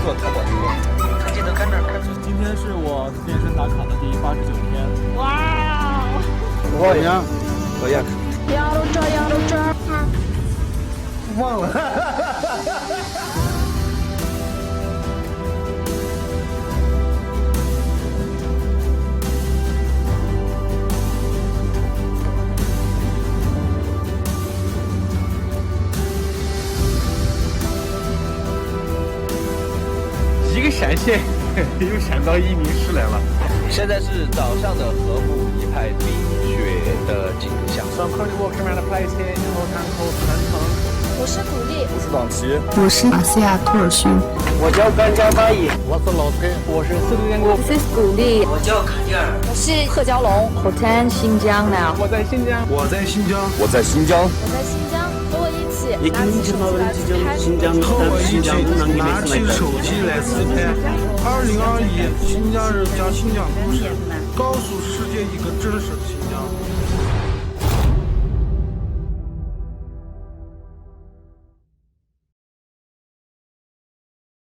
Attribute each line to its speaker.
Speaker 1: 做淘宝直播，看镜头，看这儿，看这儿。
Speaker 2: 今天是我健身打卡的第89天。
Speaker 3: 哇哦！
Speaker 1: 怎么样？怎么样？
Speaker 3: 要露这，要露这。
Speaker 1: 忘了。
Speaker 2: 一个闪现，又闪到一名师来了。
Speaker 1: 现在是早上的禾木一派冰雪的景象。
Speaker 2: Some carnival come out place here，然后看后传承。
Speaker 3: 我是古力，
Speaker 1: 我是朗奇，
Speaker 4: 我是马西亚托尔逊，
Speaker 1: 我叫甘家巴乙，
Speaker 2: 我是老崔，我是四川国，
Speaker 4: This is 古力，
Speaker 1: 我叫卡蒂尔，
Speaker 3: 我是贺娇龙，
Speaker 4: Hotan 新疆的，
Speaker 2: 我在新疆，
Speaker 1: 我在新疆，我在新疆，
Speaker 3: 我在新疆，和我一起
Speaker 5: 你
Speaker 3: 拿起手机来自拍。
Speaker 5: 和我一起
Speaker 6: 拿起手机来自拍。2021新疆人讲新疆故事，告诉世界一个真实的新疆。